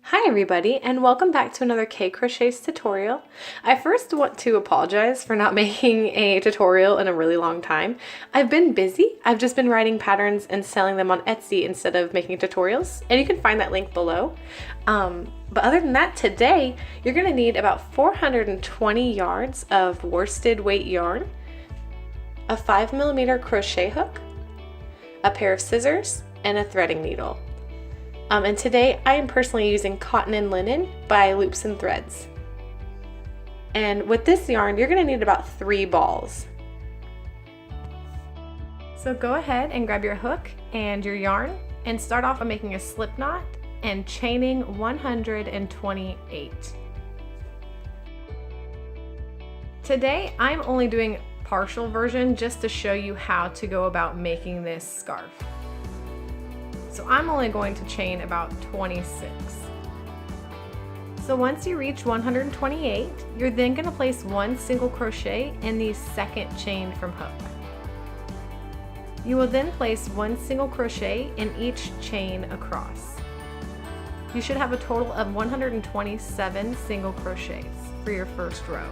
Hi everybody, and welcome back to another Krochets tutorial. I first want to apologize for not making a tutorial in a really long time. I've been busy. I've just been writing patterns and selling them on Etsy instead of making tutorials, and you can find that link below. But other than that, today you're going to need about 420 yards of worsted weight yarn, a 5mm crochet hook, a pair of scissors, and a threading needle. And today I am personally using Cotton and Linen by Loops and Threads. And with this yarn, you're going to need about 3 balls. So go ahead and grab your hook and your yarn and start off by making a slip knot and chaining 128. Today I'm only doing partial version just to show you how to go about making this scarf. So I'm only going to chain about 26. So once you reach 128, you're then going to place 1 single crochet in the second chain from hook. You will then place 1 single crochet in each chain across. You should have a total of 127 single crochets for your first row.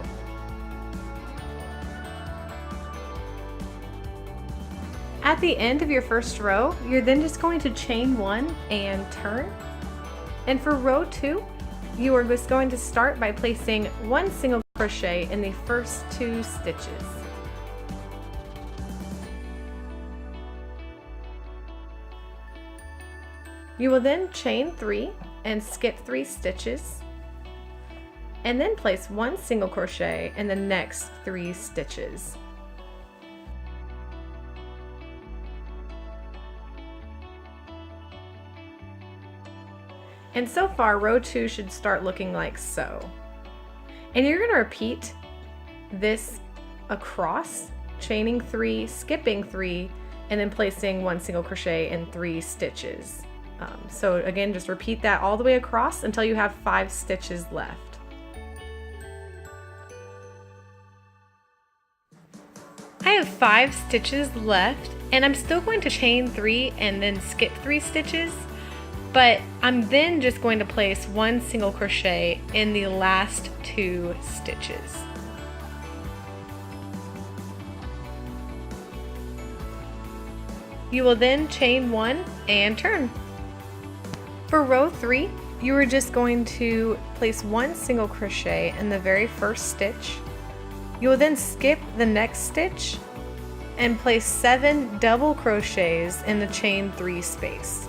At the end of your first row, you're then just going to chain 1 and turn. And for row 2, you are just going to start by placing 1 single crochet in the first 2 stitches. You will then chain 3 and skip 3 stitches, and then place 1 single crochet in the next 3 stitches. And so far, row 2 should start looking like so. And you're going to repeat this across, chaining 3, skipping 3, and then placing 1 single crochet in 3 stitches. So again, just repeat that all the way across until you have 5 stitches left. I have 5 stitches left, and I'm still going to chain 3 and then skip 3 stitches. But I'm then just going to place 1 single crochet in the last 2 stitches. You will then chain 1 and turn. For row 3, you are just going to place 1 single crochet in the very first stitch. You will then skip the next stitch and place 7 double crochets in the chain 3 space.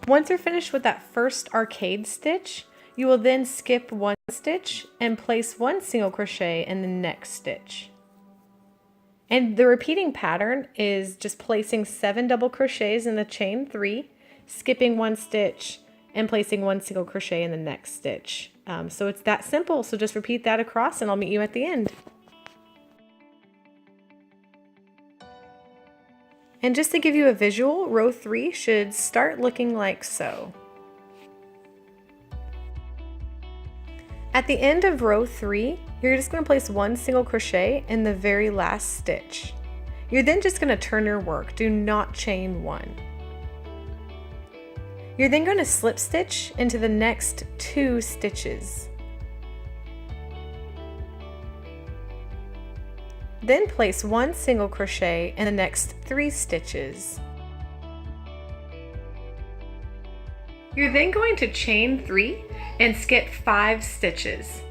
Once you're finished with that first arcade stitch, you will then skip 1 stitch and place 1 single crochet in the next stitch. And the repeating pattern is just placing 7 double crochets in the chain 3, skipping 1 stitch, and placing 1 single crochet in the next stitch. So it's that simple, so just repeat that across and I'll meet you at the end. And just to give you a visual, row 3 should start looking like so. At the end of row 3, you're just going to place 1 single crochet in the very last stitch. You're then just going to turn your work. Do not chain 1. You're then going to slip stitch into the next 2 stitches. Then place 1 single crochet in the next 3 stitches. You're then going to chain 3 and skip 5 stitches.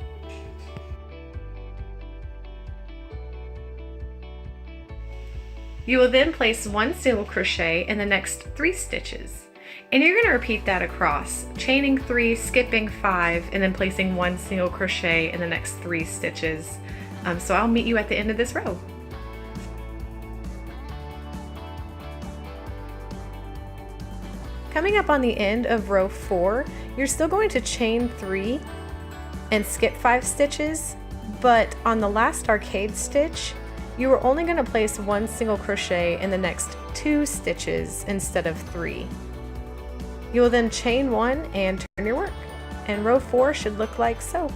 You will then place 1 single crochet in the next 3 stitches. And you're going to repeat that across, chaining 3, skipping 5, and then placing 1 single crochet in the next 3 stitches. So I'll meet you at the end of this row. Coming up on the end of row 4, you're still going to chain 3 and skip 5 stitches, but on the last arcade stitch, you are only going to place 1 single crochet in the next 2 stitches instead of 3. You will then chain 1 and turn your work. And row 4 should look like so.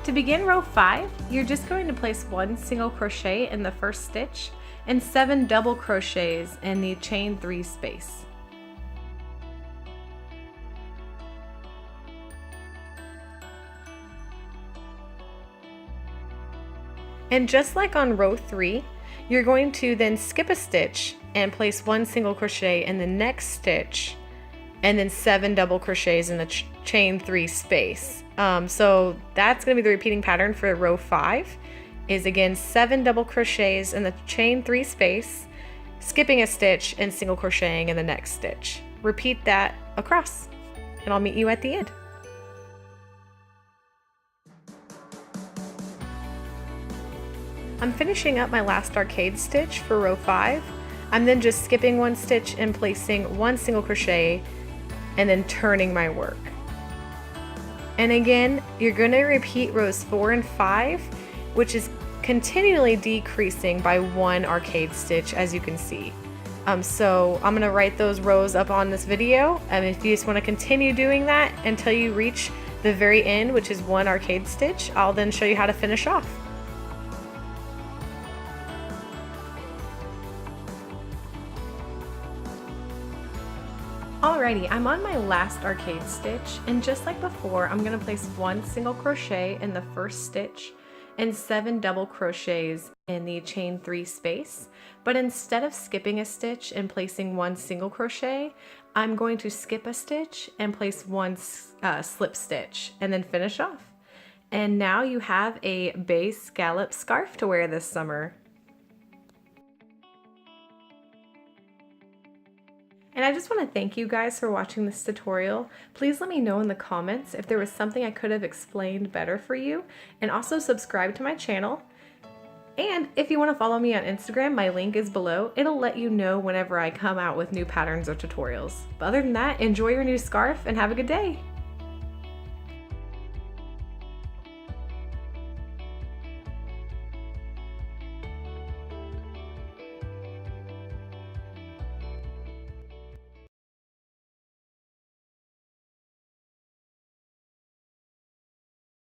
To begin row 5, you're just going to place 1 single crochet in the first stitch and 7 double crochets in the chain 3 space. And just like on row 3, you're going to then skip a stitch and place 1 single crochet in the next stitch and then 7 double crochets in the chain 3 space. So that's going to be the repeating pattern for row 5, is again 7 double crochets in the chain 3 space, skipping a stitch and single crocheting in the next stitch. Repeat that across, and I'll meet you at the end. I'm finishing up my last arcade stitch for row 5. I'm then just skipping 1 stitch and placing 1 single crochet and then turning my work. And again, you're going to repeat rows 4 and 5, which is continually decreasing by 1 arcade stitch, as you can see. So I'm going to write those rows up on this video, and if you just want to continue doing that until you reach the very end, which is 1 arcade stitch, I'll then show you how to finish off. Alrighty, I'm on my last arcade stitch, and just like before, I'm going to place 1 single crochet in the first stitch and 7 double crochets in the chain 3 space. But instead of skipping a stitch and placing 1 single crochet, I'm going to skip a stitch and place 1 slip stitch and then finish off. And now you have a Bay Scallop Scarf to wear this summer. And I just want to thank you guys for watching this tutorial. Please let me know in the comments if there was something I could have explained better for you, and also subscribe to my channel. And if you want to follow me on Instagram, my link is below. It'll let you know whenever I come out with new patterns or tutorials. But other than that, enjoy your new scarf and have a good day.